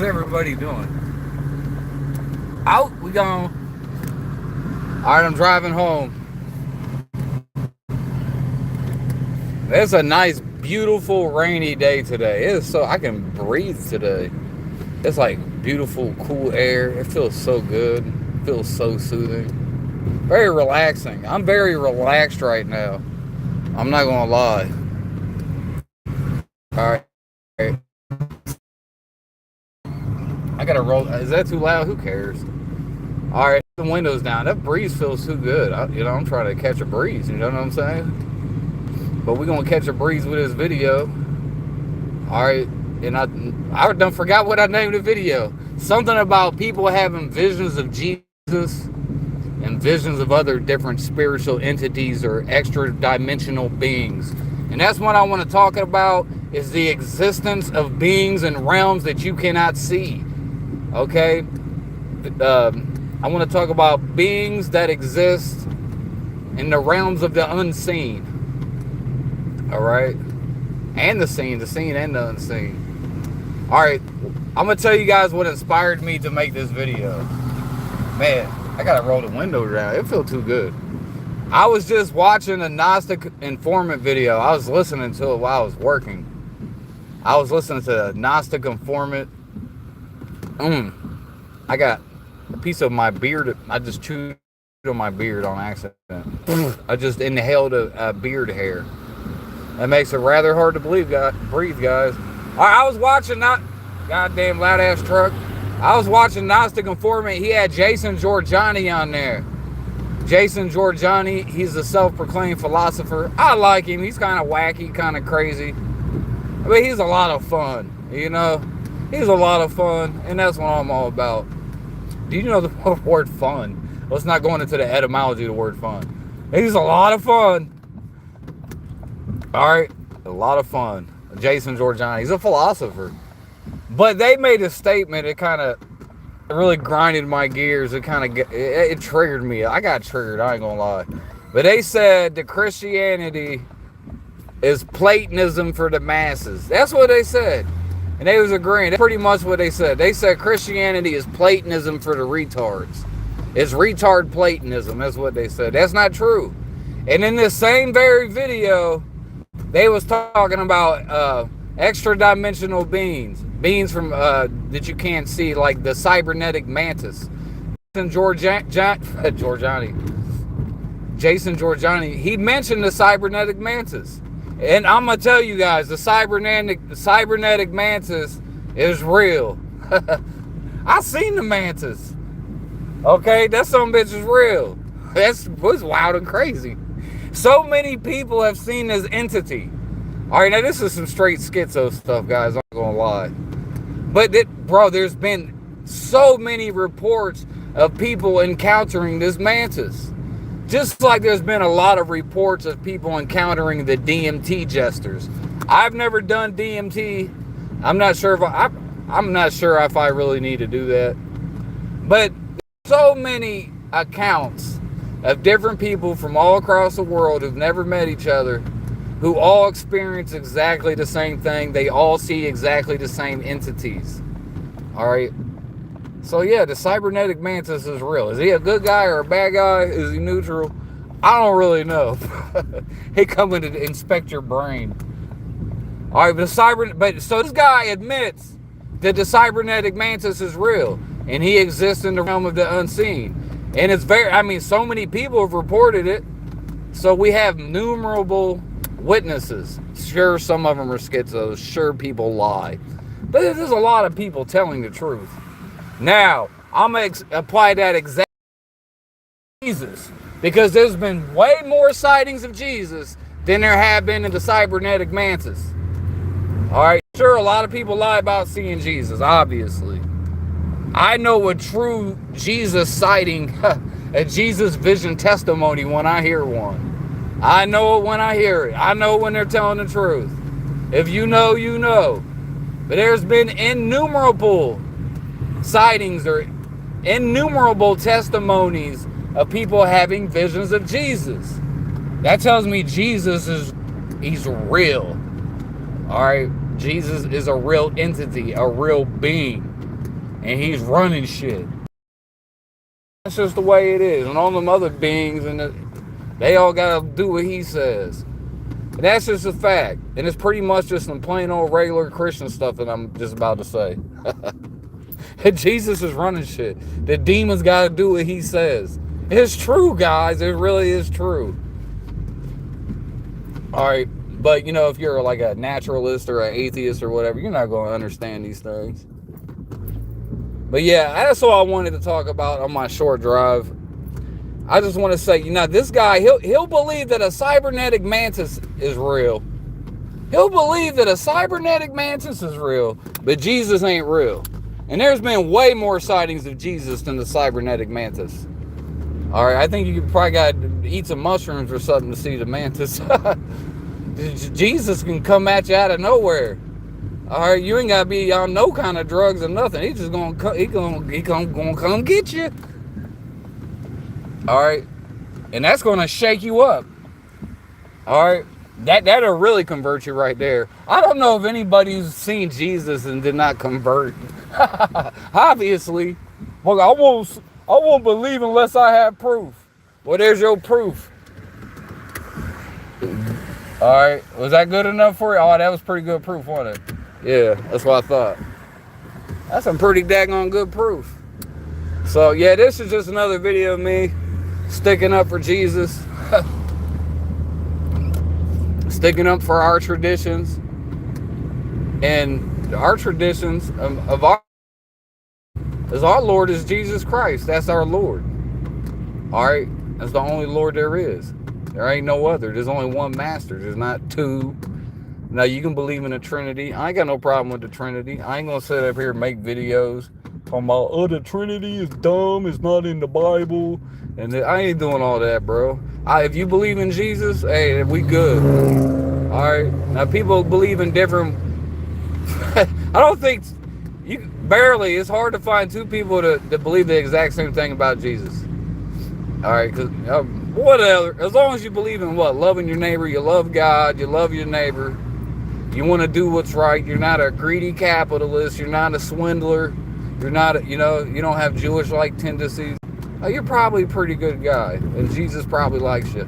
Everybody doing? Out, we gone. Alright, I'm driving home. It's a nice, beautiful, rainy day today. It's so I can breathe today. It's like beautiful, cool air. It feels so good. It feels so soothing. Very relaxing. I'm very relaxed right now. I'm not gonna lie. Alright. I gotta roll. Is that too loud? Who cares? Alright, the windows down. That breeze feels too good. I'm trying to catch a breeze. You know what I'm saying? But we're gonna catch a breeze with this video. Alright, and I done forgot what I named the video. Something about people having visions of Jesus and visions of other different spiritual entities or extra dimensional beings. And that's what I want to talk about, is the existence of beings and realms that you cannot see. Okay? I want to talk about beings that exist in the realms of the unseen. Alright? And the seen and the unseen. Alright, I'm going to tell you guys what inspired me to make this video. Man, I got to roll the window down. It feels too good. I was just watching a Gnostic informant video. I was listening to it while I was working. I was listening to a Gnostic informant. I got a piece of my beard. I just chewed on my beard on accident. I just inhaled a beard hair. That makes it rather hard to breathe, guys. I was watching that goddamn loud ass truck. I was watching Gnostic Informant. He had Jason Giorgiani on there. Jason Giorgiani, he's a self-proclaimed philosopher. I like him. He's kind of wacky, kind of crazy. I mean, he's a lot of fun, you know? He's a lot of fun, and that's what I'm all about. Do you know the word fun? Let's not go into the etymology of the word fun. He's a lot of fun. All right, a lot of fun. Jason Giorgiani, he's a philosopher. But they made a statement. It kind of really grinded my gears. It triggered me. I got triggered. I ain't gonna lie. But they said that Christianity is Platonism for the masses. That's what they said, and they was agreeing. That's pretty much what they said. They said Christianity is Platonism for the retards. It's retard Platonism. That's what they said. That's not true. And in this same very video, they was talking about extra dimensional beings from that you can't see, like the cybernetic Mantis. Jason Giorgiani, he mentioned the cybernetic Mantis, and I'm gonna tell you guys, the cybernetic Mantis is real. I seen the Mantis. Okay, that some bitch is real. Was wild and crazy. So many people have seen this entity. All right, now this is some straight schizo stuff, guys. I'm not gonna lie, but there's been so many reports of people encountering this Mantis. Just like there's been a lot of reports of people encountering the DMT jesters. I've never done DMT. I'm not sure if I really need to do that. But so many accounts of different people from all across the world who've never met each other, who all experience exactly the same thing. They all see exactly the same entities. All right. So yeah, the cybernetic Mantis is real. Is he a good guy or a bad guy? Is he neutral? I don't really know. He coming to inspect your brain. All right, so this guy admits that the cybernetic Mantis is real, and he exists in the realm of the unseen. And it's so many people have reported it. So we have numerable witnesses. Sure, some of them are schizos. Sure, people lie. But there's a lot of people telling the truth. Now, I'm going to apply that exact to Jesus, because there's been way more sightings of Jesus than there have been in the cybernetic Mantis. All right, sure, a lot of people lie about seeing Jesus, obviously. I know a true Jesus sighting, a Jesus vision testimony when I hear one. I know it when I hear it. I know when they're telling the truth. If you know, you know. But there's been innumerable sightings or innumerable testimonies of people having visions of Jesus. That tells me he's real. All right, Jesus is a real entity, a real being. and he's running shit. That's just the way it is. And all them other beings, they all gotta do what he says. And that's just a fact. And it's pretty much just some plain old regular Christian stuff that I'm just about to say. Jesus is running shit. The demons gotta do what he says. It's true, guys. It really is true. Alright, but you know, if you're like a naturalist or an atheist or whatever, you're not going to understand these things. But yeah, that's all I wanted to talk about on my short drive. I just want to say, you know, this guy, he'll believe that a cybernetic mantis is real. He'll believe that a cybernetic mantis is real, but Jesus ain't real. And there's been way more sightings of Jesus than the cybernetic mantis. Alright, I think you probably got to eat some mushrooms or something to see the mantis. Jesus can come at you out of nowhere. Alright, you ain't got to be on no kind of drugs or nothing. He's just going to come get you. Alright, and that's going to shake you up. Alright, that'll really convert you right there. I don't know if anybody's seen Jesus and did not convert. Obviously. Well, I won't believe unless I have proof. Well, there's your proof. Alright, was that good enough for you? Oh, that was pretty good proof, wasn't it? Yeah, that's what I thought. That's some pretty daggone good proof. So, yeah, this is just another video of me sticking up for Jesus. Sticking up for our traditions. And our traditions of our Lord is Jesus Christ. That's our Lord. Alright? That's the only Lord there is. There ain't no other. There's only one master. There's not two. Now, you can believe in the Trinity. I ain't got no problem with the Trinity. I ain't going to sit up here and make videos talking about, oh, the Trinity is dumb. It's not in the Bible. And I ain't doing all that, bro. If you believe in Jesus, hey, we good. Alright? Now, people believe in different... I don't think... Barely. It's hard to find two people to believe the exact same thing about Jesus. Alright? Because... whatever. As long as you believe in what? Loving your neighbor. You love God. You love your neighbor. You want to do what's right. You're not a greedy capitalist. You're not a swindler. You're not, you don't have Jewish-like tendencies. You're probably a pretty good guy. And Jesus probably likes you.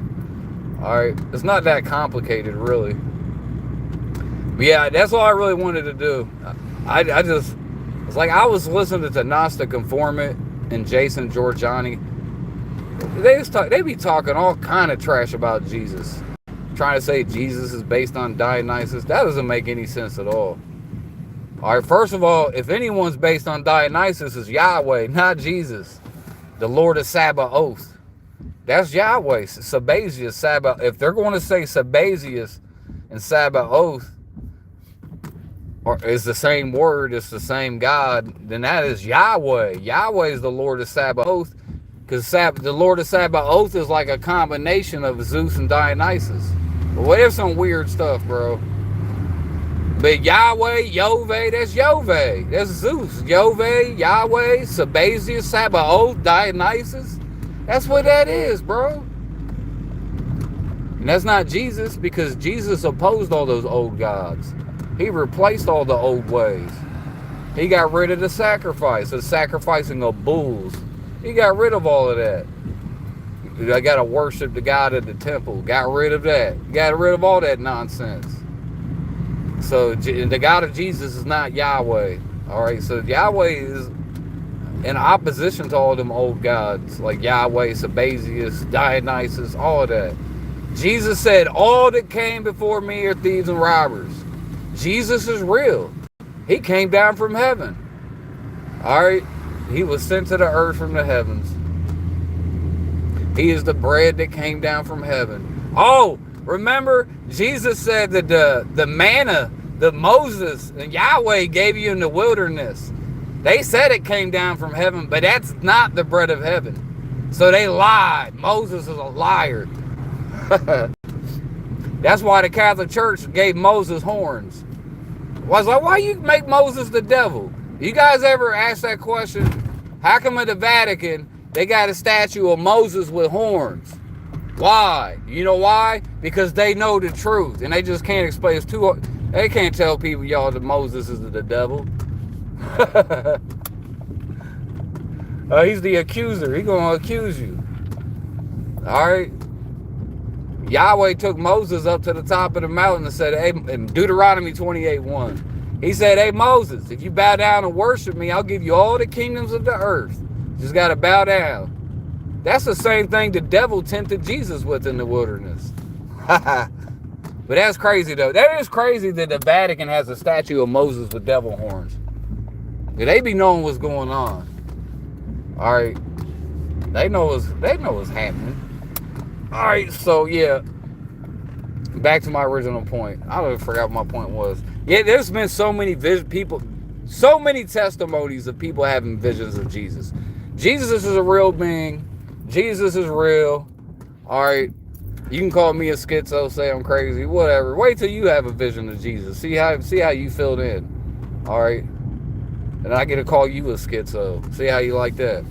Alright? It's not that complicated, really. But yeah, that's all I really wanted to do. It's like I was listening to Gnostic Informant and Jason Giorgiani. They be talking all kind of trash about Jesus. Trying to say Jesus is based on Dionysus. That doesn't make any sense at all. Alright, first of all, if anyone's based on Dionysus, it's Yahweh, not Jesus. The Lord of Sabaoth. That's Yahweh. Sabazius, Sabaoth. If they're going to say Sabazius and Sabaoth or is the same word, it's the same God, then that is Yahweh. Yahweh is the Lord of Sabaoth. Because the Lord of Sabaoth is like a combination of Zeus and Dionysus. But well, there's some weird stuff, bro. But Yahweh, Yoveh, that's Yoveh. That's Zeus. Yoveh, Yahweh, Sabazius, Sabaoth, Dionysus. That's what that is, bro. And that's not Jesus, because Jesus opposed all those old gods. He replaced all the old ways. He got rid of the sacrificing of bulls. He got rid of all of that. I got to worship the God of the temple. Got rid of that. Got rid of all that nonsense. So the God of Jesus is not Yahweh. Alright, so Yahweh is in opposition to all them old gods. Like Yahweh, Sabazius, Dionysus, all of that. Jesus said, all that came before me are thieves and robbers. Jesus is real. He came down from heaven. Alright? He was sent to the earth from the heavens. He is the bread that came down from heaven. Oh, remember, Jesus said that the manna that Moses and Yahweh gave you in the wilderness, they said it came down from heaven, but that's not the bread of heaven. So they lied. Moses is a liar. That's why the Catholic Church gave Moses horns. I was like, why you make Moses the devil? You guys ever ask that question? How come in the Vatican they got a statue of Moses with horns? Why? You know why? Because they know the truth and they just can't explain. It's too. They can't tell people, y'all, that Moses is the devil. He's the accuser. He's going to accuse you. All right. Yahweh took Moses up to the top of the mountain and said, hey, in Deuteronomy 28:1, he said, hey, Moses, if you bow down and worship me, I'll give you all the kingdoms of the earth. You just got to bow down. That's the same thing the devil tempted Jesus with in the wilderness. But that's crazy, though. That is crazy that the Vatican has a statue of Moses with devil horns. They be knowing what's going on. All right. They know what's happening. All right, so yeah. Back to my original point. I don't forgot what my point was. Yeah, there's been so many so many testimonies of people having visions of Jesus. Jesus is a real being. Jesus is real. All right. You can call me a schizo, say I'm crazy, whatever. Wait till you have a vision of Jesus. See how you feel then. All right. And I get to call you a schizo. See how you like that.